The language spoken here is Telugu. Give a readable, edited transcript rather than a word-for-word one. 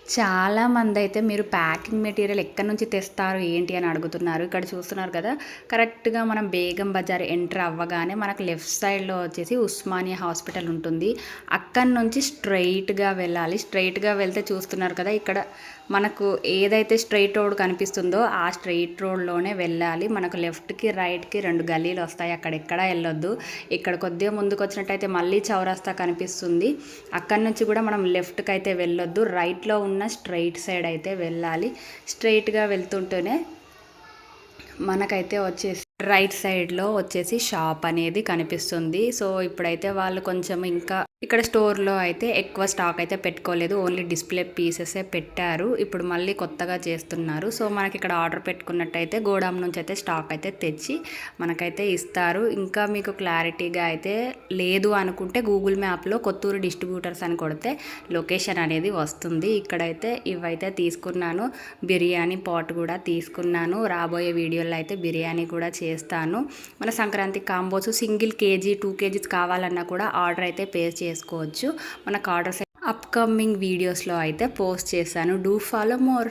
చాలామందైతే మీరు ప్యాకింగ్ మెటీరియల్ ఎక్కడి నుంచి తెస్తారు ఏంటి అని అడుగుతున్నారు. ఇక్కడ చూస్తున్నారు కదా! కరెక్ట్‌గా మనం బేగం బజార్ ఎంటర్ అవ్వగానే మనకు లెఫ్ట్ సైడ్‌లో వచ్చేసి ఉస్మానియా హాస్పిటల్ ఉంటుంది. అక్కడి నుంచి స్ట్రెయిట్‌గా వెళ్ళాలి. స్ట్రెయిట్‌గా వెళ్తే చూస్తున్నారు కదా! ఇక్కడ మనకు ఏదైతే స్ట్రెయిట్ రోడ్ కనిపిస్తుందో ఆ స్ట్రెయిట్ రోడ్‌లోనే వెళ్ళాలి. మనకు లెఫ్ట్‌కి, రైట్‌కి 2 గల్లీలు వస్తాయి. అక్కడెక్కడా ఎళ్ళొద్దు. ఇక్కడ కొద్దిగా ముందుకొచ్చినట్టయితే మళ్ళీ చౌరస్తా కనిపిస్తుంది. అక్కడి నుంచి కూడా మనం లెఫ్ట్‌కి అయితే వెళ్ళొద్దు. రైట్‌లో ఉన్న స్ట్రెయిట్ సైడ్ అయితే వెళ్ళాలి. స్ట్రెయిట్‌గా వెళ్తుంటేనే మనకైతే వచ్చేసి రైట్ సైడ్‌లో వచ్చేసి షాప్ అనేది కనిపిస్తుంది. సో, ఇప్పుడైతే వాళ్ళు కొంచెం ఇంకా ఇక్కడ స్టోర్‌లో అయితే ఎక్కువ స్టాక్ అయితే పెట్టుకోలేదు. ఓన్లీ డిస్‌ప్లే పీసెసే పెట్టారు. ఇప్పుడు మళ్ళీ కొత్తగా చేస్తున్నారు. సో, మనకిక్కడ ఆర్డర్ పెట్టుకున్నట్టయితే గోడౌన్ నుంచి అయితే స్టాక్ అయితే తెచ్చి మనకైతే ఇస్తారు. ఇంకా మీకు క్లారిటీగా అయితే లేదు అనుకుంటే గూగుల్ మ్యాప్‌లో కొత్తూరు డిస్ట్రిబ్యూటర్స్ అని కొడితే లొకేషన్ అనేది వస్తుంది. ఇక్కడైతే ఇవైతే తీసుకున్నాను. బిర్యానీ పాట్ కూడా తీసుకున్నాను. రాబోయే వీడియోలో అయితే బిర్యానీ కూడా చేస్తాను. మన Sankranti combos single KG 2 kgs కావాలన్నా కూడా ఆర్డర్ అయితే పే చేసుకోవచ్చు. మనకు ఆర్డర్స్ అప్కమింగ్ వీడియోస్లో అయితే పోస్ట్ చేశాను. Do follow more.